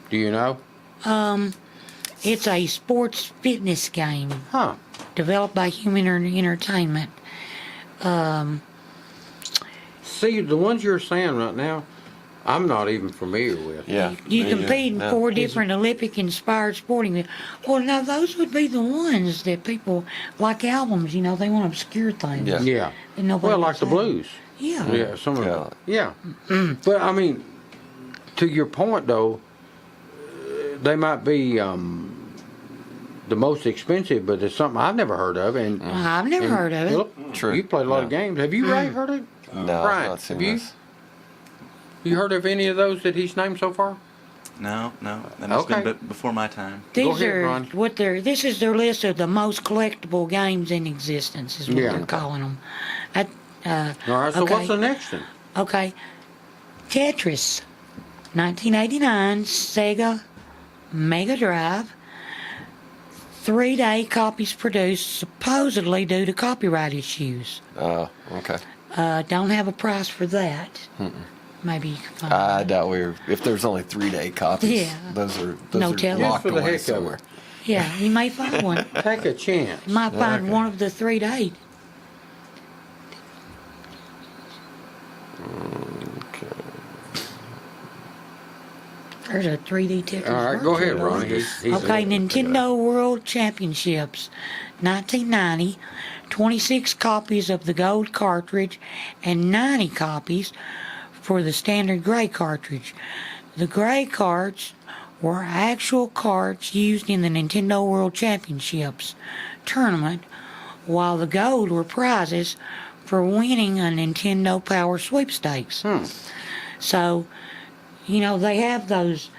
Do you know? It's a sports fitness game. Huh. Developed by Human Entertainment. See, the ones you're saying right now, I'm not even familiar with. Yeah. You compete in 4 different Olympic-inspired sporting events. Well, now those would be the ones that people, like albums, they want to obscure things. Yeah. Yeah. that nobody Well, like else the has. blues. Yeah. Yeah, some of them. Yeah. Yeah. But, I mean, to your point, though, they might be the most expensive, but it's something I've never heard of. And I've never heard of it. Philip, True. you played a lot of games. Have you, Ray, heard of it? No, Brian, I've not seen have you? this. You heard of any of those that he's named so far? No, that must have been before my time. These this is their list of the most collectible games in existence, is what they're calling them. All right, so what's the next one? Okay. Tetris, 1989, Sega Mega Drive. 3-day copies produced, supposedly due to copyright issues. Okay. Don't have a price for that. Maybe you can find I doubt if there's only 3-day copies. Yeah. Those are No telling. locked Just for the away heck of it. somewhere. Yeah, you may find one. Take a chance. You might find one of the 3-day. Okay. There's a 3D Tetris. All right, go ahead, Ronnie. He's Okay, Nintendo World Championships, 1990. 26 copies of the gold cartridge and 90 copies for the standard gray cartridge. The gray cards were actual cards used in the Nintendo World Championships tournament, while the gold were prizes for winning a Nintendo Power Sweepstakes. So, you know, they have those,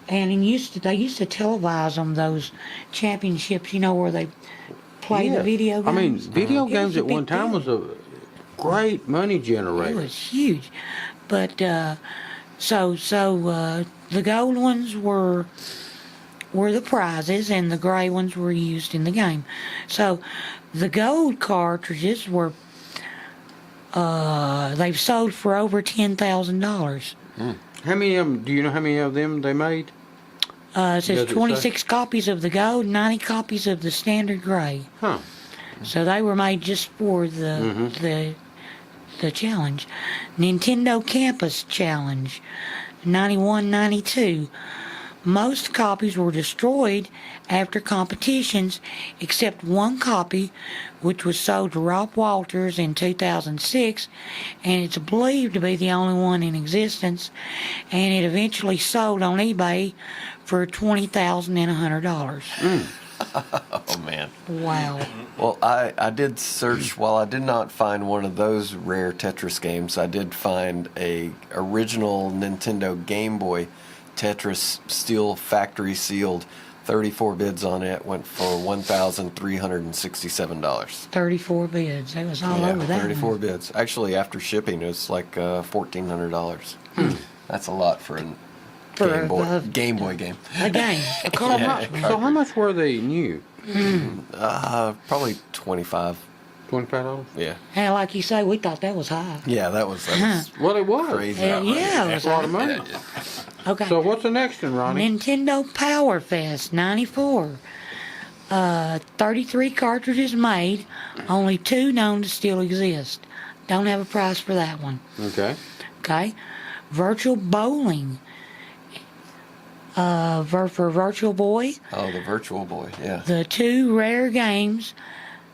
and they used to televise them, those championships, you know, where they play the video games. I mean, video games at one time was a great money generator. It was huge. But, so the gold ones were the prizes, and the gray ones were used in the game. So, the gold cartridges were, they've sold for over $10,000. How many of them, do you know how many of them they made? It says 26 copies of the gold, 90 copies of the standard gray. Huh. So they were made just for the challenge. Nintendo Campus Challenge, 91-92. Most copies were destroyed after competitions, except one copy, which was sold to Rob Walters in 2006, and it's believed to be the only one in existence, and it eventually sold on eBay for $20,100. Oh, man. Wow. Well, I did search. While I did not find one of those rare Tetris games, I did find a original Nintendo Game Boy Tetris steel factory sealed. 34 bids on it, went for $1,367. 34 bids. That was all over that 34 one. bids. Actually, after shipping, it was like $1,400. That's a lot for a Game Boy game. A game. A cartridge. So how much were they new? Probably $25. $25? Yeah. And like you say, we thought that was high. Yeah, that was Well, it was. crazy. Yeah, it was A lot of money. Okay. So what's the next one, Ronnie? Nintendo Power Fest 94. 33 cartridges made, only 2 known to still exist. Don't have a price for that one. Okay. Okay. Virtual Bowling. For Virtual Boy. Oh, the Virtual Boy, yeah. The 2 rare games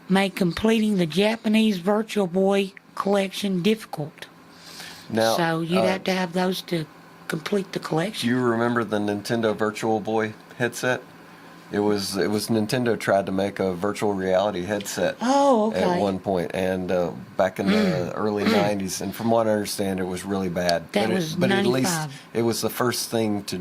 make completing the Japanese Virtual Boy collection difficult. Now, So you'd have to have those to complete the collection. do you remember the Nintendo Virtual Boy headset? It was Nintendo tried to make a virtual reality headset Oh, okay. at one point, and back in the early '90s. And from what I understand, it was really bad. That but was but at least 95. it was the first thing to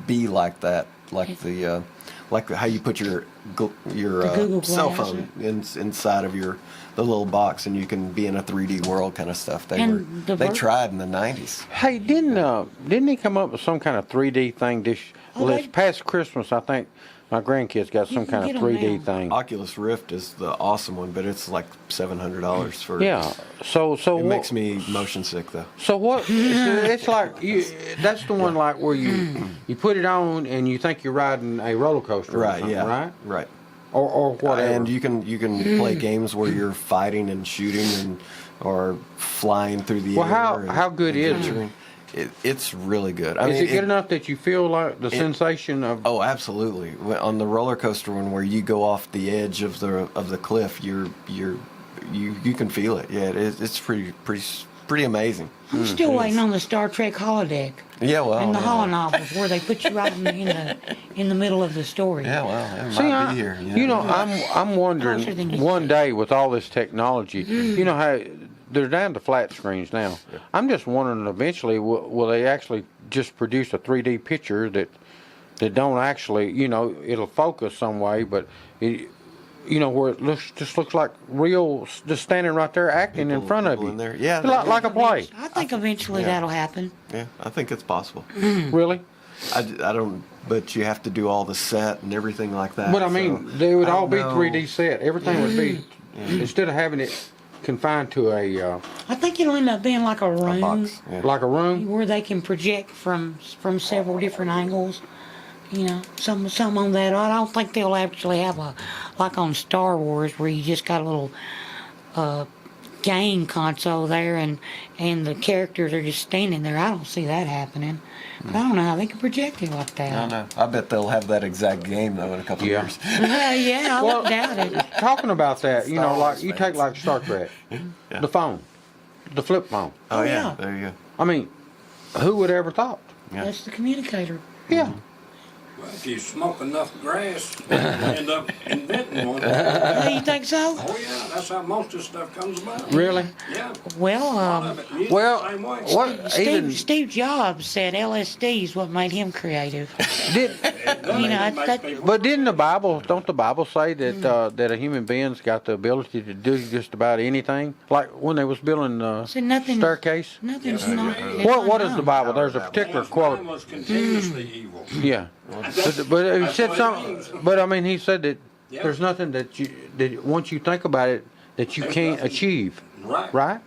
be like that, like the like how you put your Google cell Glass, phone inside of the little box, and you can be in a 3D world kind of stuff. And They tried in the '90s. Hey, didn't he come up with some kind of 3D thing this past Christmas? I think my grandkids got some kind of 3D thing. Oculus Rift is the awesome one, but it's like $700 for. Yeah. So It makes me motion sick though. So what? It's like that's the one like where you put it on and you think you're riding a roller coaster. Or Right. something, Yeah. Right. Or whatever. And you can play games where you're fighting and shooting or flying through the air. How good is it? It's really good. Is it good enough that you feel like the sensation of? Oh, absolutely. On the roller coaster one, where you go off the edge of the cliff, you can feel it. Yeah, it's pretty pretty amazing. I'm still waiting on the Star Trek holodeck Yeah, well. and the yeah. holonovels where they put you right in the middle of the story. Yeah, well, it See, might be here. I'm wondering Closer than you one think. day with all this technology, you know how they're down to flat screens now. I'm just wondering eventually will they actually just produce a 3D picture that don't actually, it'll focus some way, but it, where it just looks like real, just standing right there acting in front of People you. in there. Yeah, like a play. I think eventually that'll happen. Yeah, I think it's possible. Really? I don't, but you have to do all the set and everything like that. But I mean, so they would I all don't be know. 3D set. Everything would be, instead of having it confined to a I think it'll end up being like a room box. Yeah. like a room. where they can project from several different angles. Some on that. I don't think they'll actually have like on Star Wars where you just got a little game console there and the characters are just standing there. I don't see that happening. But I don't know how they can project it like that. I don't know. I bet they'll have that exact game though in a couple Yeah. years. Yeah, I wouldn't doubt it. Talking about that, Star like Wars you take fans. like Star Trek, the phone, the flip phone. Oh yeah, yeah. there you go. I mean, who would ever thought? Yeah. That's the communicator. Yeah. Well, if you smoke enough grass, you'll end up inventing one. Oh, you think so? Oh yeah, that's how most of this stuff comes about. Really? Yeah. Well, A lot of it, music, Well, same way. what even Steve Jobs said LSD is what made him creative. did? But But didn't don't the Bible say that that a human being's got the ability to do just about anything? Like when they was building the So nothing- staircase. Nothing's not. What is the Bible? There's a particular quote. was continuously evil. Yeah, but he said something. But I mean, he said that there's nothing that once you think about it that you can't achieve. Right. Right?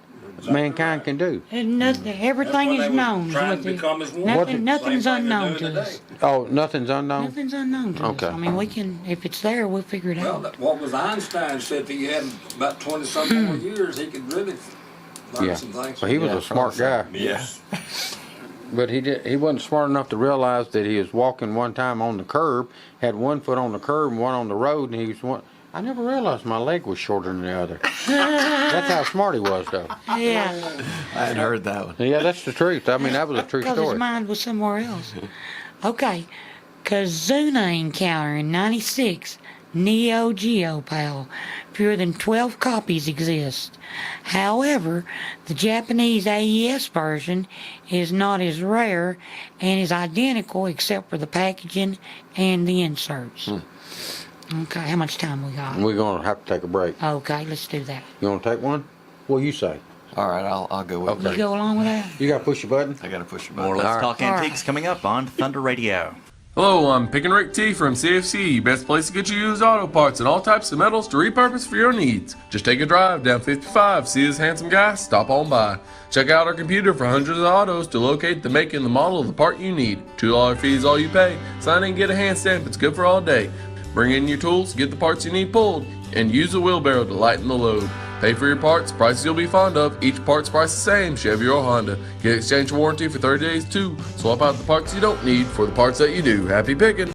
Mankind can do. And nothing, everything is known. Trying with to it. become as one. Nothing's Same thing they're unknown doing to us. today. Oh, nothing's unknown. Nothing's unknown to Okay. us. I mean, we can, if it's there, we'll figure it Well, out. what was Einstein said? If he had about 20-something more years, he could really learn Yeah. some things. So he was a smart guy. Yes. But he wasn't smart enough to realize that he was walking one time on the curb, had one foot on the curb and one on the road, and he was one. I never realized my leg was shorter than the other. That's how smart he was, though. Yeah, I had heard that one. Yeah, that's the truth. I mean, that was a true because his story. mind was somewhere else. Okay, Kazuna encounter in '96, Neo Geo PAL. Fewer than 12 copies exist. However, the Japanese AES version is not as rare and is identical except for the packaging and the inserts. Okay, how much time we got? We're gonna have to take a break. Okay, let's do that. You want to take one? What do you say? All right, I'll go with Okay. You go along with that? You got to push your button. I gotta push your More button. Let's Talk All right. Antiques coming up on Thunder Radio. Hello, I'm Pick and Rick T from CFC, best place to get you used auto parts and all types of metals to repurpose for your needs. Just take a drive down 55, see this handsome guy, stop on by. Check out our computer for hundreds of autos to locate the make and the model of the part you need. $2 fee is all you pay. Sign in and get a hand stamp, it's good for all day. Bring in your tools, get the parts you need pulled, and use a wheelbarrow to lighten the load. Pay for your parts, prices you'll be fond of. Each part's price the same, Chevy or Honda. Get exchange warranty for 30 days too. Swap out the parts you don't need for the parts that you do. Happy picking!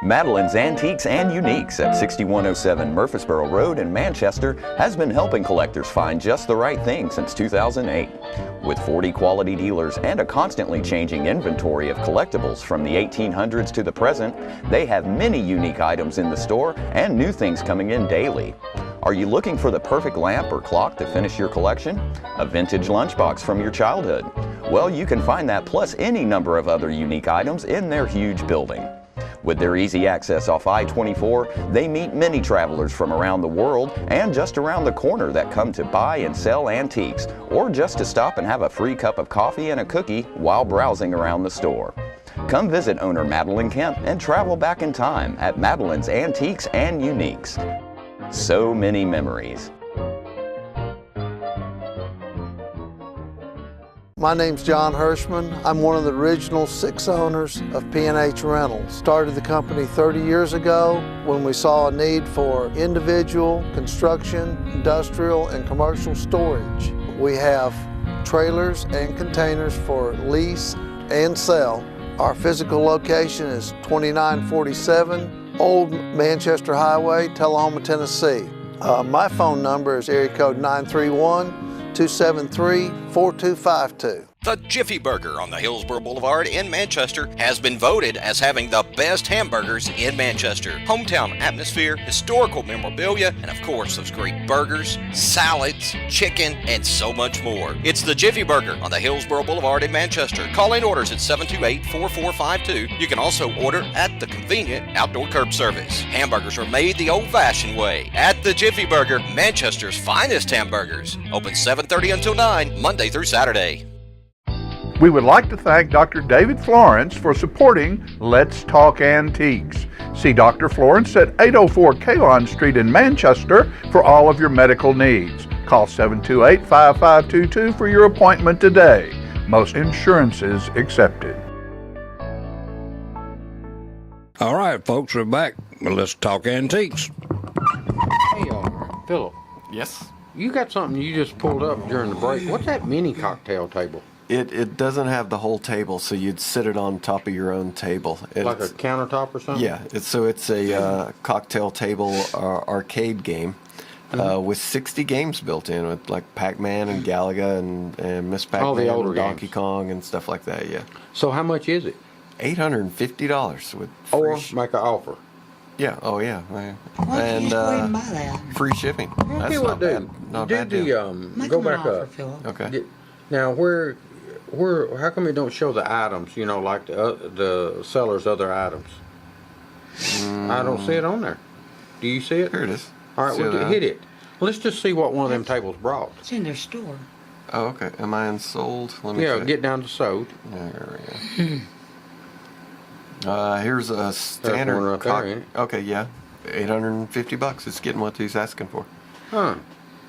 Madeline's Antiques and Uniques at 6107 Murfreesboro Road in Manchester has been helping collectors find just the right thing since 2008. With 40 quality dealers and a constantly changing inventory of collectibles from the 1800s to the present, they have many unique items in the store and new things coming in daily. Are you looking for the perfect lamp or clock to finish your collection? A vintage lunchbox from your childhood? Well, you can find that plus any number of other unique items in their huge building. With their easy access off I-24, they meet many travelers from around the world and just around the corner that come to buy and sell antiques, or just to stop and have a free cup of coffee and a cookie while browsing around the store. Come visit owner Madeline Kemp and travel back in time at Madeline's Antiques and Uniques. So many memories. My name's John Hirschman. I'm one of the original 6 owners of P&H Rentals. Started the company 30 years ago when we saw a need for individual, construction, industrial, and commercial storage. We have trailers and containers for lease and sell. Our physical location is 2947 Old Manchester Highway, Tullahoma, Tennessee. My phone number is area code 931 273-4252. The Jiffy Burger on the Hillsborough Boulevard in Manchester has been voted as having the best hamburgers in Manchester. Hometown atmosphere, historical memorabilia, and of course those great burgers, salads, chicken, and so much more. It's the Jiffy Burger on the Hillsborough Boulevard in Manchester. Call in orders at 728-4452. You can also order at the convenient outdoor curb service. Hamburgers are made the old-fashioned way at the Jiffy Burger, Manchester's finest hamburgers. Open 7:30 until 9, Monday through Saturday. We would like to thank Dr. David Florence for supporting Let's Talk Antiques. See Dr. Florence at 804 Kalon Street in Manchester for all of your medical needs. Call 728-5522 for your appointment today. Most insurances accepted. All right, folks, we're back. Well, let's talk antiques. Hey, Philip, Yes. you got something you just pulled up during the break. What's that mini cocktail table? It doesn't have the whole table, so you'd sit it on top of your own table. Like a countertop or something? Yeah, it's a cocktail table arcade game with 60 games built in, with like Pac-Man and Galaga and Miss Pac-Man, All the older Donkey games. Kong and stuff like that. Yeah, So how much is it? $850 with free Or make an offer. yeah. Oh yeah, Why don't you and just go ahead and buy that? free shipping. Tell That's you not what, bad. Not do bad the deal. Make go them an back offer, up. Philip. Okay. Now where? How come it don't show the items? You know, like the seller's other items. I don't see it on there. Do you see it? Here it is. All right, See well, that? hit it. Let's just see what one of them tables brought. It's in their store. Oh, okay. Am I in sold? Let me Yeah, check. get down to sold. There we go. Here's a standard. one right there, ain't it? Okay, yeah, $850. It's getting what he's asking for. Huh.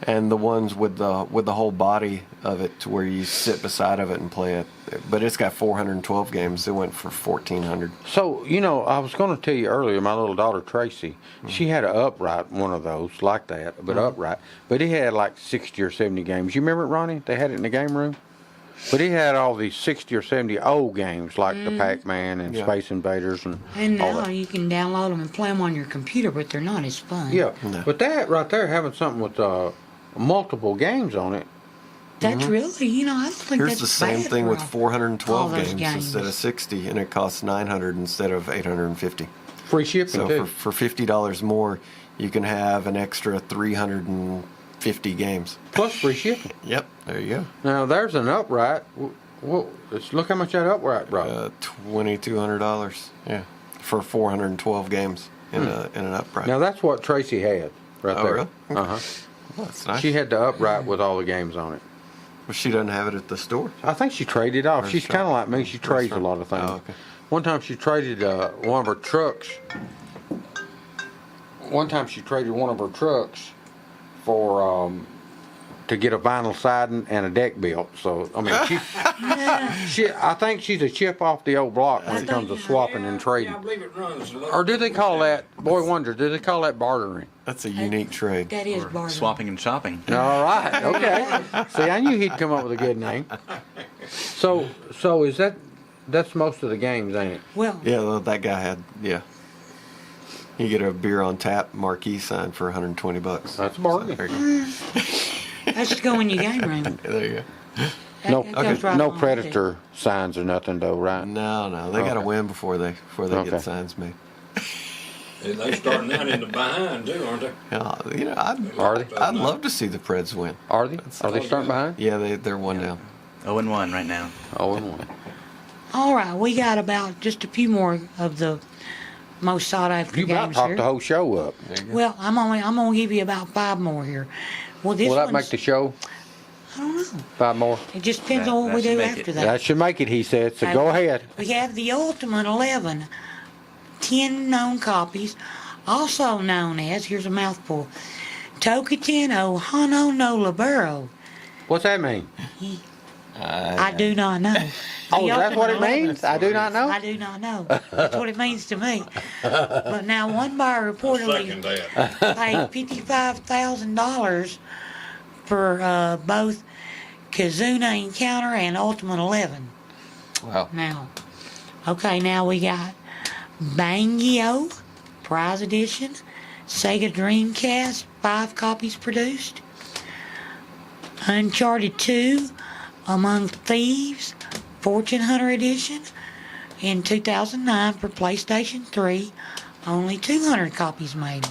And the ones with the whole body of it, to where you sit beside of it and play it. But it's got 412 games. It went for $1,400. So, you know, I was going to tell you earlier, my little daughter Tracy, she had an upright one of those, like that, but upright. But it had like 60 or 70 games. You remember it, Ronnie? They had it in the game room? But it had all these 60 or 70 old games, like the Pac-Man and Yeah. Space Invaders and And all now that. you can download them and play them on your computer, but they're not as fun. Yeah, No. but that right there, having something with multiple games on it, That's really, you know, I don't think Here's that's the same bad thing for with all 412 those games instead of 60, and it costs $900 instead of $850. free shipping So too. for $50 more, you can have an extra 350 games. Plus free shipping. Yep, there you go. Now there's an upright. Well, look how much that upright brought. $2,200. Yeah, for 412 games in an upright. Now that's what Tracy had right Oh, there. really? Uh huh. Well, that's nice. She had the upright with all the games on it. Well, she doesn't have it at the store. I think she traded off. Or She's shop. kind of like me. She trades a Restaurant. lot of things. Oh, okay. One time she traded one of her trucks. One time she traded one of her trucks for to get a vinyl siding and a deck built. So I mean, I think she's a chip off the old block when it comes to swapping and trading. I believe it runs. Or do they call that? Boy wonder. Do they call that bartering? That's a unique trade. That is bargain. Swapping and shopping. All right. Okay. See, I knew he'd come up with a good name. So is that's most of the games, ain't it? Well, Yeah, well, that guy had, yeah. You get a beer on tap marquee sign for $120. That's a bargain. There you go. that's to go in your game room. There you go. No, That goes right no along with it. predator signs or nothing though, right? No, they got to Okay. win before they Okay. get signs made. And they starting out in the behind too, aren't they? Yeah, you know, Are they? I'd love to see the Preds win. Are they? Are they starting behind? Yeah, they're one down. 0-1 right now. Oh, and one. All right, we got about just a few more of the most sought after You about games talked here. the whole show up. Well, I'm gonna give you about 5 more here. Well, this Will that one's, make the show? I don't know. 5 more. It just depends That- on what that we should do make after it. that. That should make it, he said. So Okay. go ahead. We have the Ultimate 11, 10 known copies, also known as, here's a mouthful, Tokatino Hano no Libero. What's that mean? I do not know. Oh, The that's what it Ultimate 11. means? I do not know. I do not know. That's what it means to me. But now one buyer reportedly Second that. paid $55,000 for both Kazuna Encounter and Ultimate 11. Wow. Now, okay, now we got Bangio, Prize Edition, Sega Dreamcast, 5 copies produced. Uncharted 2, Among Thieves, Fortune Hunter Edition in 2009 for PlayStation 3. Only 200 copies made.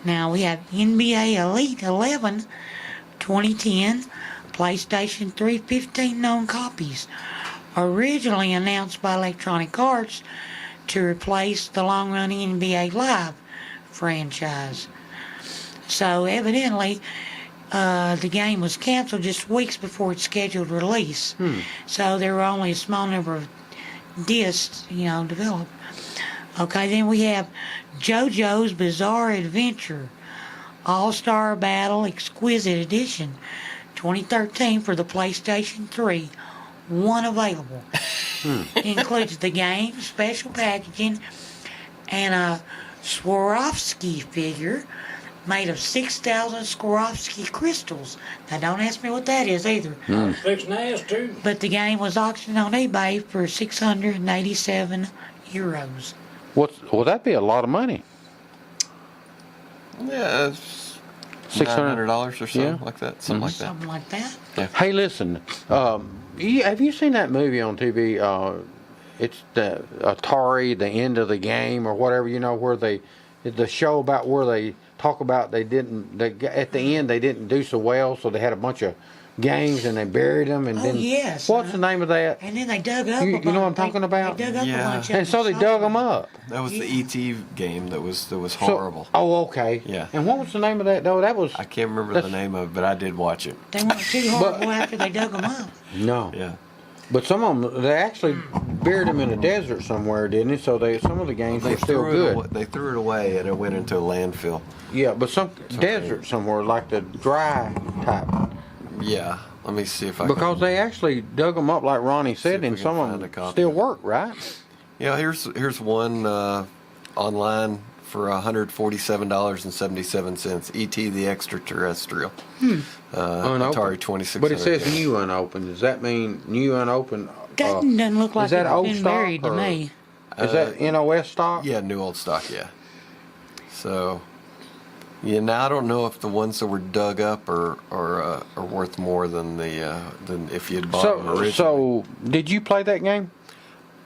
Now we have NBA Elite 11, 2010, PlayStation 3, 15 known copies. Originally announced by Electronic Arts to replace the long-running NBA Live franchise. So evidently, the game was canceled just weeks before its scheduled release. So there were only a small number of discs, developed. Okay, then we have JoJo's Bizarre Adventure, All-Star Battle Exquisite Edition, 2013 for the PlayStation 3. One available. Includes the game, special packaging, and a Swarovski figure made of 6,000 Swarovski crystals. Now, don't ask me what that is either. Fixing to ask too. But the game was auctioned on eBay for €687. Well, that'd be a lot of money. Yeah, it's $600 $600 or something Yeah. like that. Something like that. Something like that. Hey, listen. Have you seen that movie on TV? It's the Atari, the end of the game, or whatever. Where the show about where they talk about at the end they didn't do so well, so they had a bunch of games and they buried them, and then yes. What's the name of that? And then they dug up. You know what I'm talking about? They dug up a bunch of And so they dug them up. That was the ET game that was horrible. Okay. Yeah. And what was the name of that though? That was I can't remember the name of it, but I did watch it. They weren't too horrible after they dug them up. no. Yeah. But some of them, they actually buried them in a desert somewhere, didn't they? So some of the games were still good. They threw it away and it went into a landfill. Yeah, but some desert somewhere, like the dry type. Yeah. Let me see if I Because they actually dug them up, like Ronnie said, and some of them still work, right? Yeah, here's one online for $147.77. E.T. the Extraterrestrial. Atari 2600. But it says new unopened. Does that mean new unopened? That doesn't look like is that it's old been stock buried to or- me. Is that NOS stock? Yeah, new old stock, yeah. So, yeah, now I don't know if the ones that were dug up are worth more than if you had bought them originally. So, did you play that game?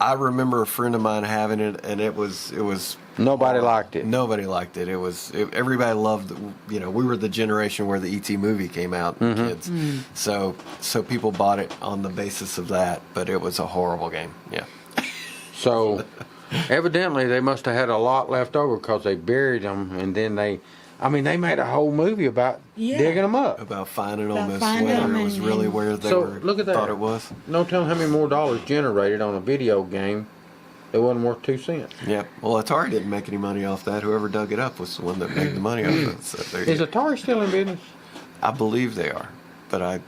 I remember a friend of mine having it, and it was Nobody liked it. Nobody liked it. Everybody loved. We were the generation where the E.T. movie came out, kids. So people bought it on the basis of that, but it was a horrible game. Yeah. So, evidently, they must have had a lot left over because they buried them, and then they made a whole movie about digging them up. About finding them, About finding whether them it was really where they look at that. thought it was. No telling how many more dollars generated on a video game that wasn't worth 2 cents. Yeah. Well, Atari didn't make any money off that. Whoever dug it up was the one that made the money off it. So there you Is go. Atari still in business? I believe they are, but I'm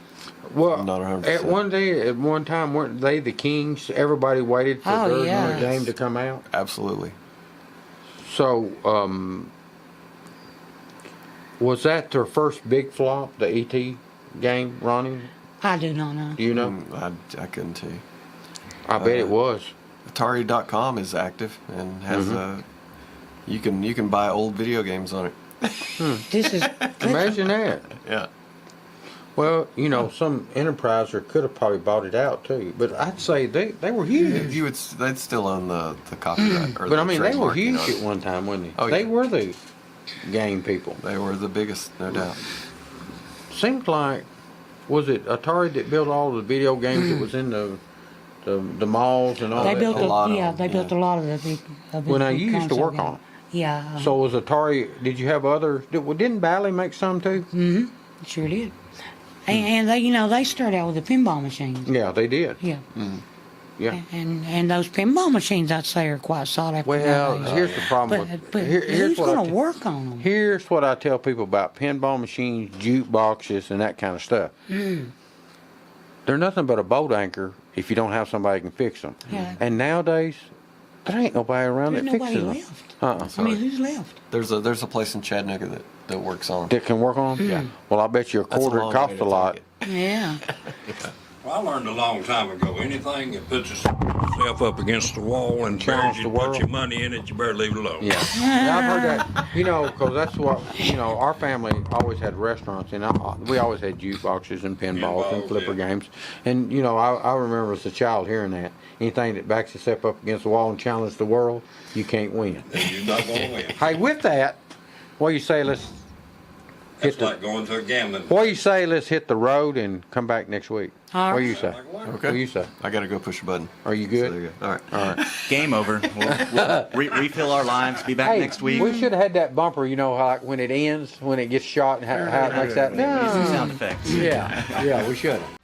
not 100%. At one time, weren't they the kings? Everybody waited for their new game to come out. Absolutely. So, was that their first big flop, the E.T. game, Ronnie? I do not know. Do you know? I couldn't tell you. I bet it was. Atari.com is active and has you can buy old video games on it. This is Imagine that. Yeah. Well, some enterpriser could have probably bought it out too, but I'd say they were huge. They'd still own the copyright. Or But the I mean, they were trademark, you huge know. at one time, weren't they? Oh, They yeah. were the game people. They were the biggest, no doubt. Seems like, was it Atari that built all the video games that was in the malls and all they that? built a lot of they them, built a lot of the big. Well, now you used to work on it. Yeah. So was Atari? Did you have other? Didn't Bally make some too? Sure did. And they, they started out with the pinball machines. Yeah, they did. Yeah. Yeah. And those pinball machines, I'd say, are quite sought after. Well, nowadays. here's the problem. But here's who's what I going to te- work on them? Here's what I tell people about pinball machines, jukeboxes, and that kind of stuff. They're nothing but a boat anchor if you don't have somebody who can fix them. Yeah. And nowadays, there ain't nobody around There's that nobody fixes left. them. I mean, who's left? There's a place in Chattanooga that works on them. That can work on them? Yeah. Well, I bet you a That's a quarter long costs way a to lot. take it. Yeah. Well, I learned a long time ago, anything that puts yourself up against the wall and Challenge you the put world. your money in it, you better leave it alone. Yeah. Yeah, I've heard that. You know, because that's what, you know, our family always had restaurants, and we always had jukeboxes and pinballs and flipper games. And, you know, I remember as a child hearing that. Anything that backs yourself up against the wall and challenges the world, you can't win. You're not going to win. Hey, with that, what do you say, let's It's like going to a gambling. what do you say, let's hit the road and come back next week? All What do right. you say? What do you say? I got to go push a button. Are you So good? there you go. All right. All right. Game over. We'll refill our lives. Be back Hey, next week. we should have had that bumper, you know, how, like when it ends, when it gets shot, and how it makes that. Use some sound effects. Yeah, we should have.